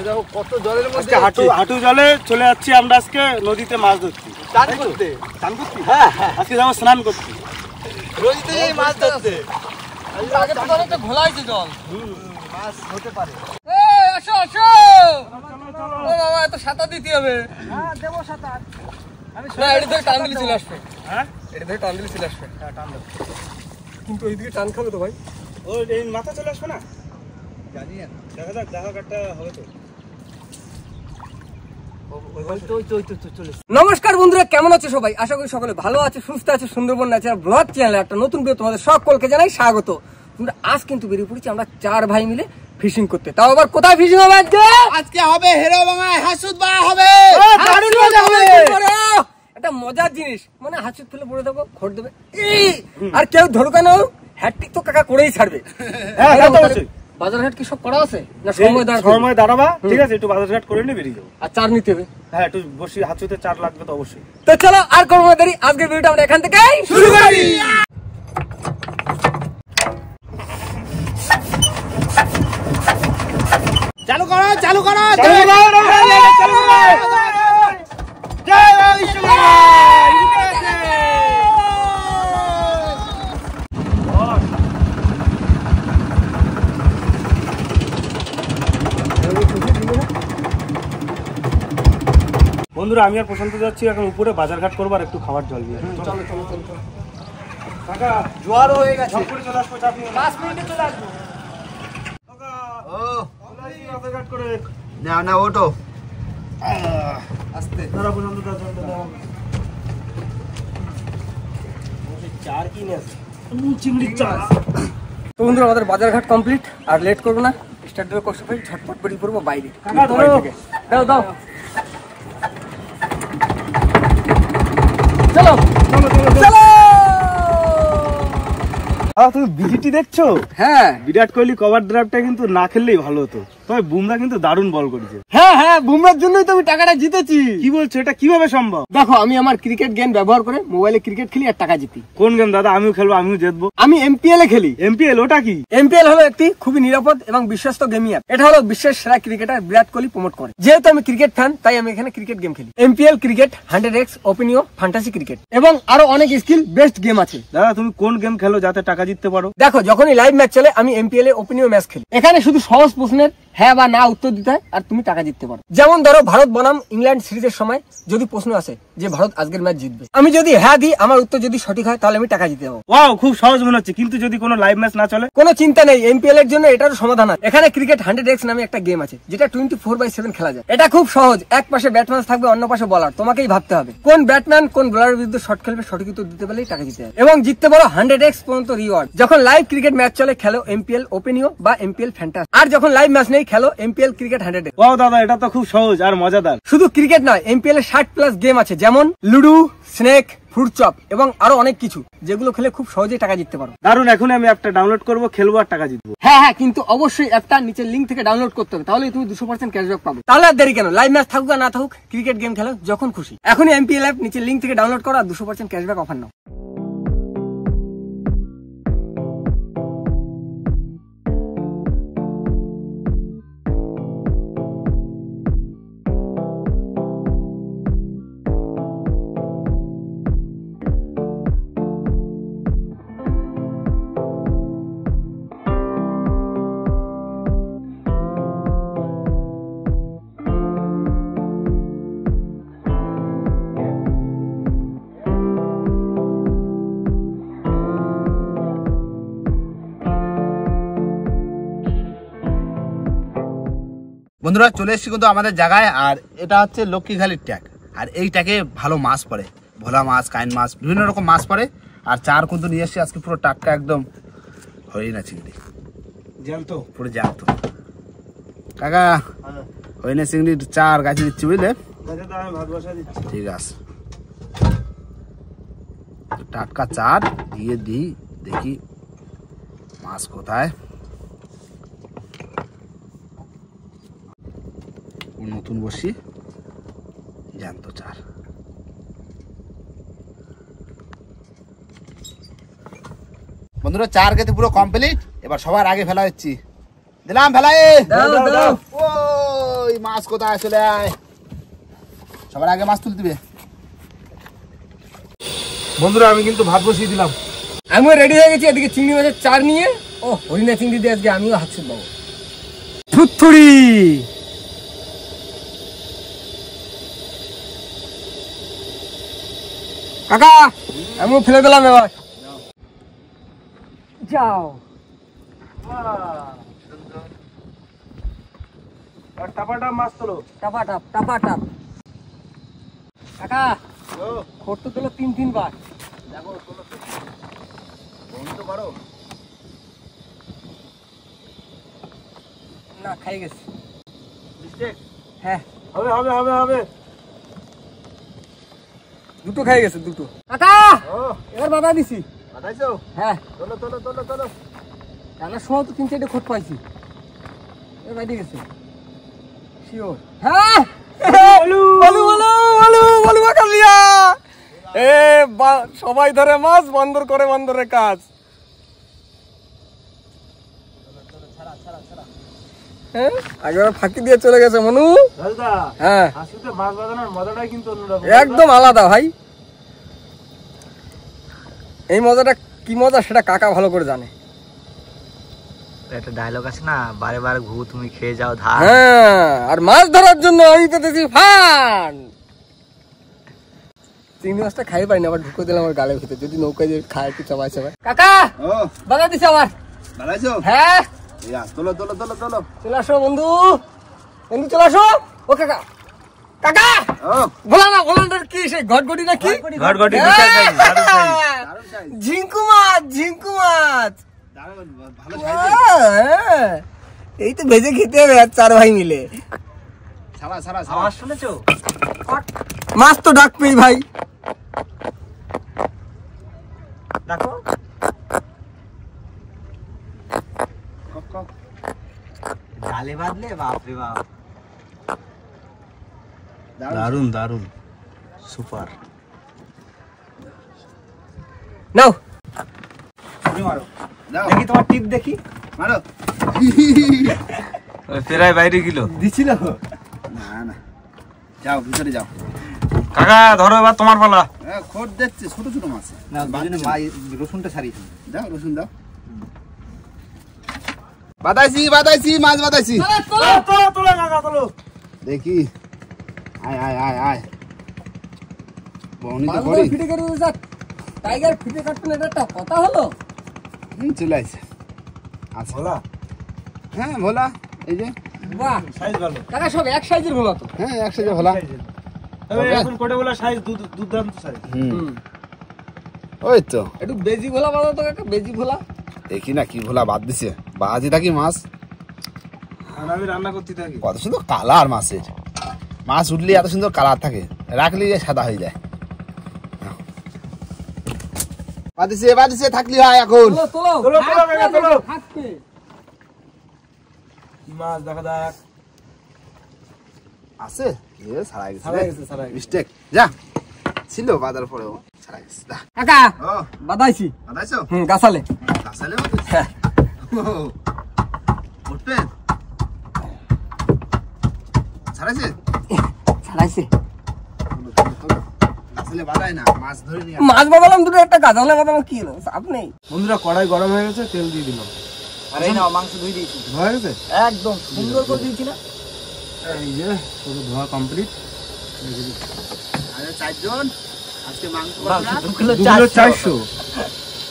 দেখো কত জলের মধ্যে হাঁটু জলে চলে যাচ্ছি আমরা আজকে নদীতে মাছ ধরতে। চান করতে? হ্যাঁ, আজকে যাবো স্নান করতে, নদীতে যাই মাছ ধরতে। আগে তো অনেকটা ঘোলা হয়েছে জল, মাছ হতে পারে। আসো আসো, ও বাবা এত সাঁতার দিতে হবে। হ্যাঁ দেবো সাঁতার। না এটা ধরে টান দিলে চলে আসবে। হ্যাঁ এটা ধরে টান দিলে চলে আসবে। হ্যাঁ টান দেবো, কিন্তু ওইদিকে টান খাবে তো ভাই। ও এই মাথা চলে আসবে না জানি না, দেখা যাক দেখা কাটটা হবে তো। নমস্কার বন্ধুরা, কেমন আছো সবাই? আশা করি সকলে ভালো আছে, সুস্থ আছে। সুন্দরবন ন্যাচারাল ব্লগ চ্যানেলে একটা নতুন ভিডিও তোমাদের সকলকে জানাই স্বাগত। তোমরা আজ কিন্তু বেরিয়ে পড়েছি আমরা 4 ভাই মিলে ফিশিং করতে। তাও আবার কোথায় ফিশিং হবে আজকে? আজকে হবে হেরোভাঙায় হাসুদবা হবে। দারুণ মজা হবে। একটা মজার জিনিস, মানে হাসুদ ফেলে পড়ে দেবো, খোট দেবে আর কেউ ধরবে না। হ্যাট্রিক তো কাকা করেই ছাড়বে। হ্যাঁ এটা তো অবশ্যই। বাজারঘাট কি সব করা আছে না? সময় দাঁড়াবা, ঠিক আছে, একটু বাজারঘাট করে নিয়ে বেরিয়ে যাবো। আর চার নিতে হবে। হ্যাঁ একটু বসি, হাঁচুতে চার লাগবে তো অবশ্যই। তো চলো আর করবো না দেরি, আজকের ভিডিওটা আমরা এখান থেকে শুরু করি। চালু করো চালু করো বন্ধুরা, আমি আর প্রশান্ত যাচ্ছি এখন উপরে বাজারঘাট করবো আর একটু খাবার জল দিয়ে। চলো চলো চলো কাকা জোয়ার হয়ে গেছে, চলে আসবো, চাপ নিও না। 5 মিনিটে চলে আসবো। বাজারঘাট করে না না ওটো আস্তে ধরা প্রশান্ত চার কিনে আছে চিংড়ির চার। তো বন্ধুরা আমাদের বাজারঘাট কমপ্লিট, আর লেট করবো না, স্টার্ট দেবে কষ্ট করে ঝটপট বেরিয়ে পড়বো বাইরে। দাও দাও চলো চলো চলো। তুমি বিজিটি দেখছো? হ্যাঁ বিরাট কোহলি কভার ড্রাইভটা কিন্তু না খেললেই ভালো হতো, তবে বুমরা কিন্তু দারুণ বল করেছে। হ্যাঁ হ্যাঁ, বুমরার জন্যই তো আমি টাকাটা জিতেছি। কি বলছো, এটা কিভাবে সম্ভব? দেখো আমি আমার ক্রিকেট গেম ব্যবহার করে মোবাইলে ক্রিকেট খেলি আর টাকা জিতি। কোন গেম দাদা? আমিও খেলবো, আমিও জিতবো। আমি এমপিএল এ খেলি। এমপিএল ওটা কি? এমপিএল হলো একটি খুবই নিরাপদ এবং বিশ্বস্ত গেমিং অ্যাপ। এটা হলো বিশ্বের সেরা ক্রিকেটার বিরাট কোহলি প্রমোট করে। যেহেতু আমি ক্রিকেট ফ্যান তাই আমি এখানে ক্রিকেট গেম খেলি। MPL cricket, 100x, Opinio, fantasy cricket এবং আরো অনেক স্কিল বেস্ট গেম আছে। দাদা তুমি কোন গেম খেলো যাতে টাকা জিততে পারো? দেখো যখনই লাইভ ম্যাচ চলে আমি এমপিএল এ ওপিনিও ম্যাচ খেলি। এখানে শুধু সহজ প্রশ্নের হ্যাঁ বা না উত্তর দিতে হয় আর তুমি টাকা জিততে পারো। যেমন ধরো ভারত বনাম ইংল্যান্ড সিরিজের সময় যদি প্রশ্ন আসে যে ভারত আজকের ম্যাচ জিতবে, আমি যদি হ্যাঁ দিই, আমার উত্তর যদি সঠিক হয় তাহলে আমি টাকা জিতে যাবো। ওয়াও, খুব সহজ মনে হচ্ছে। কিন্তু যদি কোনো লাইভ ম্যাচ না চলে? কোনো চিন্তা নেই, এমপিএল এর জন্য এটার সমাধান আছে। এখানে ক্রিকেট 100x নামে একটা গেম আছে যেটা 24/7 খেলা যায়। এটা খুব সহজ, এক পাশে ব্যাটম্যান থাকবে, অন্য পাশে বলার। তোমাকেই ভাবতে হবে কোন ব্যাটম্যান কোন বোলারের বিরুদ্ধে শট খেলবে, সঠিক উত্তর দিতে পারলেই টাকা জিতে যাবে এবং জিততে পারো 100x পর্যন্ত রিওয়ার্ড। যখন লাইভ ক্রিকেট ম্যাচ চলে খেলো এমপিএল ওপিনিও বা এমপিএল ফ্যান্টাসি, আর যখন লাইভ ম্যাচ নেই খেলো এমপিএল ক্রিকেট 100x। ওয়াও দাদা, এটা তো খুব সহজ আর মজাদার। শুধু ক্রিকেট নয়, এমপিএল এর 60+ গেম আছে, যেমন লুডু, স্নেক, ফ্রুট চপ এবং আরো অনেক কিছু, যেগুলো খেলে খুব সহজেই টাকা জিততে পারো। দারুন, এখন আমি অ্যাপটা ডাউনলোড করবো, খেলবো আর টাকা জিতবো। হ্যাঁ হ্যাঁ, কিন্তু অবশ্যই অ্যাপটা নিচের লিঙ্ক থেকে ডাউনলোড করতে হবে, তাহলে তুমি 200% ক্যাশব্যাক পাবে। তাহলে আর দেরি কেন, লাইভ ম্যাচ থাকুক আর না থাকুক, ক্রিকেট গেম খেলো যখন খুশি। এখনই এমপিএল অ্যাপ নিচের লিঙ্ক থেকে ডাউনলোড করো আর 200% ক্যাশব্যাক অফার নাও। বন্ধুরা চলে এসেছি কিন্তু আমাদের জায়গায়, আর এটা হচ্ছে লক্ষ্মীখালির ট্যাগ। আর এই ট্যাগে ভালো মাছ পড়ে, ভোলা মাছ, কাইন মাছ, বিভিন্ন রকম মাছ পড়ে। আর চার কিন্তু নিয়ে এসেছি আজকে পুরো টাটকা, একদম হরিণা চিংড়ি, জানতো পুরো জানতো। কাকা হরিণা চিংড়ির চার গাছে দিচ্ছি, বুঝলে? ঠিক আছে, টাটকা চার দিয়ে দিই, দেখি মাছ কোথায়। নতুন বসি জ্যান্ত চার। বন্ধুরা চার খেতে পুরো কমপ্লিট, এবার সবার আগে ফেলা হচ্ছি। দিলাম ফেলাই। মাছ কোথায় চলে আয়, সবার আগে মাছ তুলতে হবে। বন্ধুরা আমি কিন্তু ভাত বসিয়ে দিলাম। আমিও রেডি হয়ে গেছি, এদিকে চিংড়ি মাছের চার নিয়ে। ও হরিণা চিংড়ি দিয়ে আজকে আমিও হাত ছিল বাবু। থুতথুড়ি কাকা, আমিও ফেলে দিলাম এবার। যাও টাপাটা মাছ তোলো। টাপাটাপ টাপাটাপ। কাকা খোর তো তোলো 3 বার। দেখো তোলো তো, বন্ধ তো করো। না খাই গেছে। মিস্টেক হ্যাঁ হবে হবে হবে হবে। দুটো খাই গেছে দুটো। কাকা ও এবার বাধা দিছি। বাতাইছো, হ্যাঁ তোলো তোলো তোলো তোলো। টানার সময় তো 3-4টে খোট পাইছি। এবার বাইরে গেছে শিওর। হ্যাঁ বলু বলু বলু বলু বলু কালিয়া। সবাই ধরে মাছ, বন্দর করে বন্দরের কাজ। হ্যাঁ আগেবার ফাঁকি দিয়ে চলে গেছে মনু। দাদা হ্যাঁ হাসিতে মাছ বাঁধানোর মজাটাই কিন্তু অন্যরকম। একদম আলাদা ভাই। এই মজাটা কি মজা সেটা কাকা ভালো করে জানে। একটা ডায়লগ আছে না, বারে বারে ঘু তুমি খেয়ে যাও ধার। হ্যাঁ আর মাছ ধরার জন্য আমি পেতেছি ফান। চিংড়ি মাছটা খাই পাই না, আবার ঢুকে দিলাম আমার গালের ভিতরে। যদি নৌকায় যে খায় একটু চাবাই চাবাই। কাকা ও বাধা দিছে আবার। বাতাইছো, হ্যাঁ ইয়া তোলো তোলো তোলো তোলো। চলে আসো বন্ধু, বন্ধু চলে আসো। ও কাকা কাকা ও বলা না বলানটার কি সেই ঘটঘটি না কি? ঘটঘটি বিশাল size, দারুণ size। দারুণ সাইজ, ঝিঙ্কু মাছ ঝিঙ্কু মাছ। দারুণ ভালো সাইজ। হ্যাঁ, এই তো ভেজে খেতে হবে আর 4 ভাই মিলে। ছাড়া ছাড়া ছাড়া। আওয়াজ শুনেছো? মাছ তো ডাকবেই ভাই। দেখো কক, কক। জালে বাঁধলে বাপরে বাপ, দারুণ। দারুণ দারুণ সুপার। নাও মারো দাও, দেখি তোমার টিপ দেখি। মারো। প্রায় বাইরে গেল। দিছিল। না না, যাও ভিতরে যাও। কাকা ধরো এবার তোমার পালা। খোট দেখছে ছোট ছোট মাছ। না দুজনে রসুনটা ছাড়িয়ে দাও রসুন দাও। বাতাইছি বাতাইছি মাছ বাতাইছি। তোলো তোলো কাকা তোলো। দেখি, আয় আয় আয় আয়। বউনি তো বাংলা করি। ফিটে করে যাক। টাইগার ফিটে কাটতো না, এটা একটা কথা হলো। চলে আসছে। আচ্ছা ভোলা হ্যাঁ ভোলা, এই যে বাহ সাইজ ভালো। কাকা সব এক সাইজের ভোলা তো। হ্যাঁ একসাথে ভোলা। তবে এখন কোটে বলা সাইজ দুর্দান্ত সাইজ। হুম ওই তো একটু বেজি ভোলা বাঁধা তো কাকা, বেজি ভোলা। দেখি না কি ভোলা বাদ দিছে। বাজি থাকি মাছ আর আমি রান্না করতে থাকি। কত সুন্দর কালার মাছের। মাছ উঠলে এত সুন্দর কালার থাকে, রাখলে সাদা হয়ে যায়। বাদিছে বাদিছে থাকলি হয় এখন। তোলো তোলো তোলো, তোলো, কাকা, তোলো। থাকবে। কি মাছ দেখা যাক। আছে এ ছাড়াই ছাড়াই গেছে গেছে, ছাড়াই গেছে। মিস্টেক যা ছিল বাজার পরেও ছাড়াই গেছে। দা কাকা ও বাদাইছি। বাদাইছো গাছালে। গাছালে হ্যাঁ। উঠবে ছাড়াইছে ছাড়াইছে। গাছালে বাদাই না, মাছ ধরে নিয়ে মাছ বাঁধালাম দুটো, একটা গাছালে বাঁধালাম, কি হলো চাপ নেই। বন্ধুরা কড়াই গরম হয়ে গেছে, তেল দিয়ে দিলাম। আর এই নাও মাংস ধুই দিয়েছি হয়ে গেছে, একদম সুন্দর করে দিয়েছি না। এই যে পুরো ধোয়া কমপ্লিট। আরে চারজন আজকে মাংস মাংস কত না? 2 কিলো 400।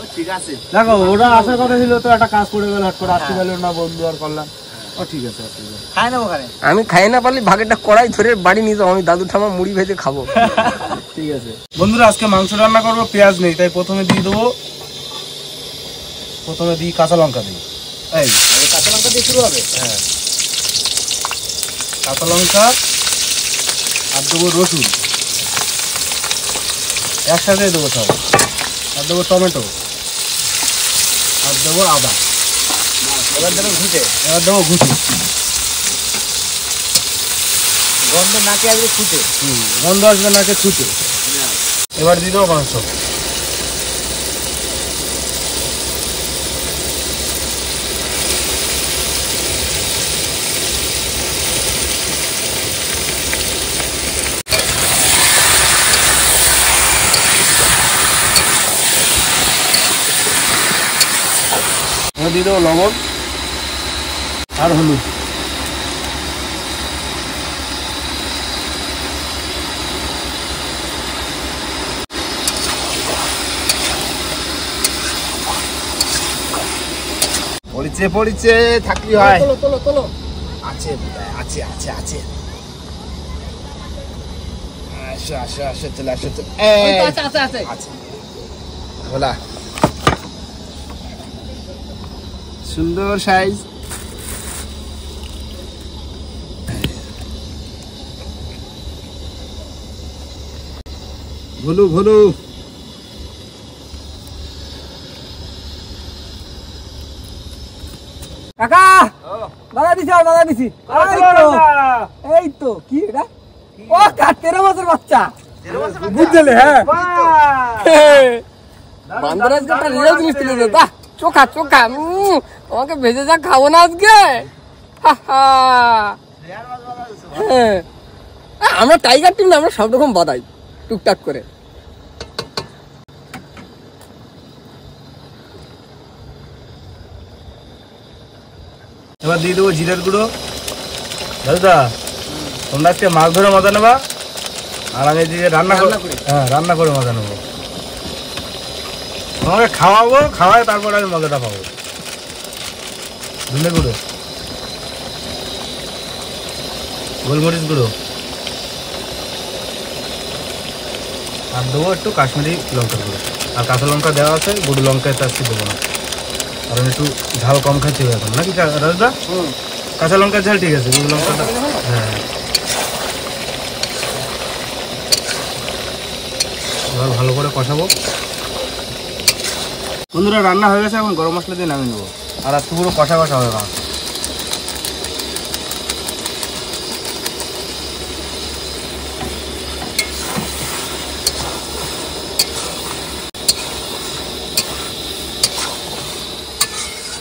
ও ঠিক আছে। দেখো ওরা আসার কথা ছিল, তো একটা কাজ করে গেল, হাট করে আসতে পারলো না বন্ধু আর করলাম। ও ঠিক আছে অসুবিধা নেই। খাই না ওখানে। আমি খাই না পারলে ভাগেরটা কড়াই ধরে বাড়ি নিয়ে যাবো। আমি দাদু ঠামা মুড়ি ভেজে খাবো। ঠিক আছে বন্ধুরা, আজকে মাংস রান্না করবো, পেঁয়াজ নেই তাই প্রথমে দিয়ে দেবো, প্রথমে দিই কাঁচা লঙ্কা দিই। এই কাঁচা লঙ্কা দিয়ে শুরু হবে। হ্যাঁ কাঁচা লঙ্কা আর দেবো রসুন, একসাথে দেবো সব। আর দেবো টমেটো, আর দেবো আদা, এবার দেবো ঘুটে, এবার দেবো ঘুটি। গন্ধ নাকে আসবে ফুটে। গন্ধ আসবে নাকে ছুটে। এবার দিয়ে দেবো মাংস। এবার দিয়ে দেবো লবণ আর হলুদ। পড়িছে পড়িছে থাকলি হয়। তোলো তোলো তোলো। আছে আছে আছে আছে। আসো আসো আসো চলে আসো চলে। ওই তো আছে আছে আছে। আছে ভোলা সুন্দর সাইজ। ভুলু ভুলু কাকা দাদা দিছি আর দাদা দিছি। এই তো কি এটা? ও কাটের মাছের বাচ্চা বুঝলে? হ্যাঁ বান্দরাজ কাটা রিয়েল জিনিস তুলে দে। বাহ চোখা চোখা। আমাকে ভেজে যা খাবো না আজকে। হ্যাঁ আমরা টাইগার টিম না, আমরা সব রকম বাদাই টুকটাক করে। এবার দিয়ে দেবো জিরের গুঁড়ো। দাদা তোমরা আজকে মাছ ধরে মজা নেবা আর আমি এদিকে রান্না করে রান্না করে মজা নেবো। তোমাকে খাওয়াবো, খাওয়াই তারপর আমি মজাটা পাবো। ধনে গুঁড়ো, গোলমরিচ গুঁড়ো আর দেবো একটু কাশ্মীরি লঙ্কার গুঁড়ো। আর কাঁচা লঙ্কা দেওয়া আছে, গুঁড়ো লঙ্কা তো আজকে দেবো না, কারণ একটু ঝাল কম খাচ্ছি এখন নাকি রাজদা? কাঁচা লঙ্কার ঝাল ঠিক আছে, গুঁড়ো লঙ্কাটা হ্যাঁ। এবার ভালো করে কষাবো। বন্ধুরা রান্না হয়ে গেছে, এখন গরম মশলা দিয়ে নামিয়ে নেবো। আর আজকে পুরো কষা কষা হবে মাছ।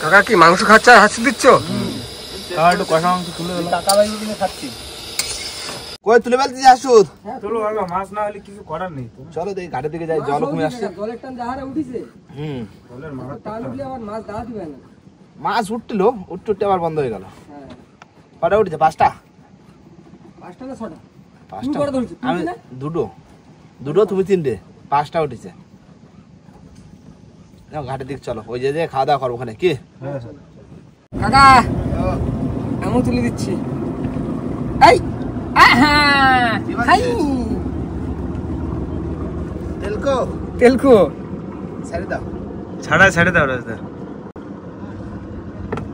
কাকা কি মাংস খাচ্ছে আর হাসি দিচ্ছ? একটু কষা মাংস তুলে দিলাম। টাকা বাইরে কিনে খাচ্ছি। কই তুলে ফেলতেছি আসুদ। চলো কাকা, মাছ না হলে কিছু করার নেই তো। চলো দেখি ঘাটের দিকে যাই, জল কমে আসছে। জলের টান যাহারে উঠিছে জলের মাছ তাহলে উঠলে আবার মাছ দাঁড়া দিবে না। মাছ উঠছিল, উঠতে উঠতে আবার বন্ধ হয়ে গেল। হ্যাঁ কটা উঠেছে? 5টা? 5টা না 6টা? 5টা কটা ধরেছো? তুমি আমি না? দুটো দুটো, তুমি 3টে, 5টা উঠেছে। নাও ঘাটের দিক চলো, ওই যে খাওয়া দাওয়া করবো ওখানে কি। কাকা এমন তুলে দিচ্ছি। এই আহা হাই তেলকো তেলকো ছেড়ে দাও। ছেড়ে দাও রাজদা।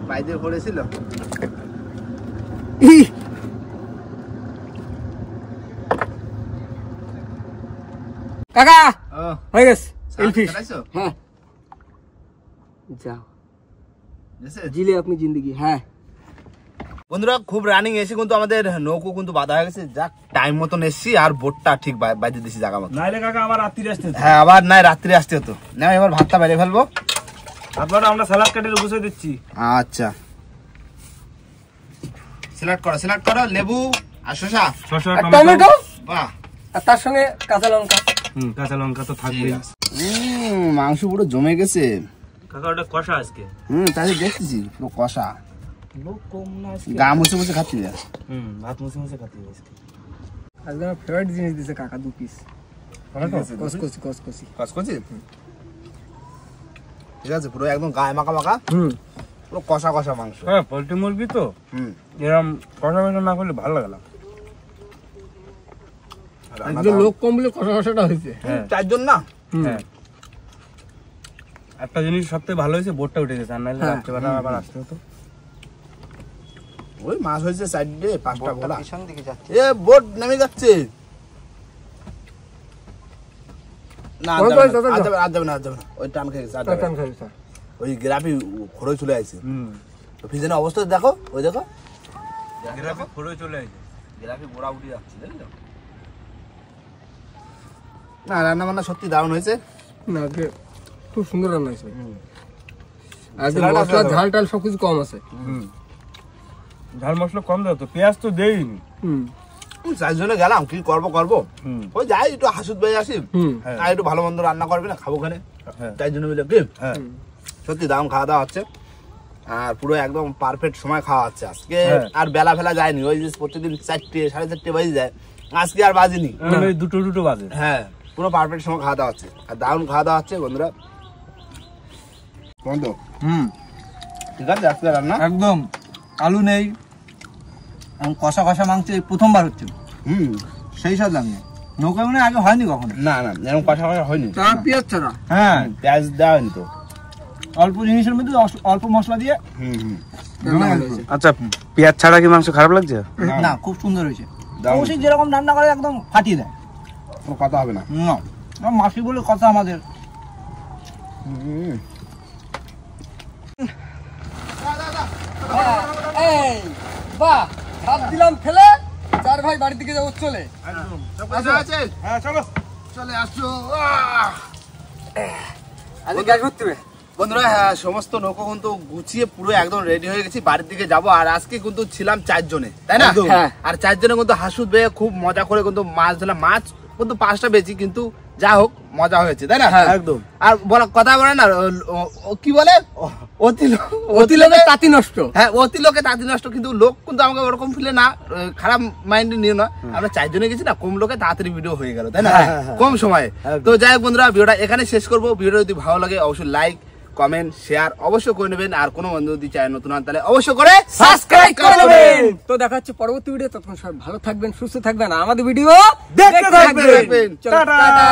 বাইরে পড়েছিল। ই কাকা হয়ে গেছে এলফিশ। হ্যাঁ যাও জিলে আপনি জিন্দগি। হ্যাঁ বন্ধুরা খুব রানিং এসে কিন্তু আমাদের নৌকো কিন্তু বাধা হয়ে গেছে। যাক টাইম মতন এসছি, আর বোটটা ঠিক বাইরে দিছি জায়গা মতো। নাইলে কাকা আবার রাত্রি আসতে হতো। হ্যাঁ আবার নাই রাত্রে আসতে হতো। না এবার ভাতটা বাইরে ফেলবো। তারপর আমরা সালাদ কাটিয়ে বসে দিচ্ছি। আচ্ছা স্যালাড করো, লেবু আর শসা, আর টমেটো বাহ। আর তার সঙ্গে কাঁচা লঙ্কা। কাঁচা লঙ্কা তো থাকবেই। মাংস পুরো জমে গেছে। কাকা ওটা কষা আজকে। তাই দেখতেছি পুরো কষা, লোক কম না আজকে। গা মুছে মুছে খাচ্ছি। ভাত মুছে মুছে খাতে হবে। আজকে আমার ফেভারিট জিনিস দিছে কাকা 2 পিস কসকসি কসকসি। কসকসি ঠিক আছে, পুরো একদম গায়ে মাখা মাখা, পুরো কষা কষা মাংস। হ্যাঁ পোল্ট্রি মুরগি তো এরকম কষা কষা না করলে ভালো লাগে না। আজকে লোক কম বলে কষা কষাটা হয়েছে। হ্যাঁ 4 জন না। হ্যাঁ একটা জিনিস সবথেকে ভালো হয়েছে, বোটটা উঠে গেছে। আর নাহলে রাত্রেবেলা আবার আসতে হতো। ওই মাছ হয়েছে সাইডে 5টা গোলা। পিছন দিকে যাচ্ছে। এ বোট নেমে যাচ্ছে। না আর যাবে না। ওই টান খেয়ে গেছে, আর যাবে না। ওই গ্রাফি খড়ই চলে আসছে। তো ফিজেনের অবস্থা দেখো, ওই দেখো গ্রাফে খড়ে চলে আসে। গ্রাফি গোড়া উঠে যাচ্ছে, দেখো না। রান্না বান্না সত্যি দারুণ হয়েছে। না আজকে খুব সুন্দর রান্না হয়েছে। আজকে মশলা ঝাল টাল সবকিছু কম আছে। ঝাল মশলা কম দাও তো, পেঁয়াজ তো দেইনি। 4 জনে গেলাম, কি করবো। ওই যাই একটু হাসুদ ভাই আসি, আর একটু ভালো মন্দ রান্না করবে না, খাবো ওখানে। 4 জনে মিলে কি সত্যি দারুণ খাওয়া দাওয়া হচ্ছে। আর পুরো একদম পারফেক্ট সময় খাওয়া হচ্ছে আজকে। আর বেলা ফেলা যায়নি, ওই যে প্রতিদিন 4টে 4:30 বাজে যায়, আজকে আর বাজেনি, দুটো বাজে। হ্যাঁ পুরো পারফেক্ট সময় খাওয়া দাওয়া হচ্ছে, আর দারুণ খাওয়া দাওয়া হচ্ছে বন্ধুরা। বন্ধু ঠিক আছে আজকে রান্না একদম আলু নেই, কষা কষা মাংস এই প্রথমবার হচ্ছে, সেই স্বাদ লাগছে। নৌকা মানে আগে হয়নি কখনো। না না এরকম কষা কষা হয়নি, পেঁয়াজ ছাড়া। হ্যাঁ পেঁয়াজ দেওয়া হয়নি তো, অল্প জিনিসের মধ্যে অল্প মশলা দিয়ে। আচ্ছা পেঁয়াজ ছাড়া কি মাংস খারাপ লাগছে? না খুব সুন্দর হয়েছে। কৌশিক যেরকম রান্না করে একদম ফাটিয়ে দেয়, কোনো কথা হবে না। না মাসি বলে কথা আমাদের। এই বাহ, ভাত দিলাম ফেলে, 4 ভাই বাড়ির দিকে যাবো চলে। হ্যাঁ চলো চলে আসছো। আজকে গ্যাস ভর্তি হবে বন্ধুরা, হ্যাঁ সমস্ত নৌকো কিন্তু গুছিয়ে পুরো একদম রেডি হয়ে গেছি, বাড়ির দিকে যাবো। আর আজকে কিন্তু ছিলাম 4 জনে, তাই না? হ্যাঁ। আর 4 জনে কিন্তু হাসুদ বেয়ে খুব মজা করে কিন্তু মাছ ধরলাম। মাছ কিন্তু 5টা বেশি, কিন্তু যা হোক মজা হয়েছে, তাই না? একদম। আর বলা কথা বলে না, কি বলে, অতি লোকে তাঁতি নষ্ট। হ্যাঁ অতি লোকে তাঁতি নষ্ট, কিন্তু লোক কিন্তু আমাকে ওরকম ফিলে না, খারাপ মাইন্ড নিয়ে না। আমরা 4 জনে গেছি না, কম লোকে তাড়াতাড়ি ভিডিও হয়ে গেল, তাই না? কম সময়ে। তো যাই হোক বন্ধুরা, ভিডিওটা এখানে শেষ করবো। ভিডিও যদি ভালো লাগে অবশ্যই লাইক কমেন্ট শেয়ার অবশ্যই করে নেবেন, আর কোনো বন্ধু যদি চায় নতুন হন তাহলে অবশ্যই করে সাবস্ক্রাইব করে নেবেন। তো দেখা হচ্ছে পরবর্তী ভিডিও, ততক্ষণ সবাই ভালো থাকবেন, সুস্থ থাকবেন, আর আমাদের ভিডিও দেখতে থাকবেন। চলো, টাটা।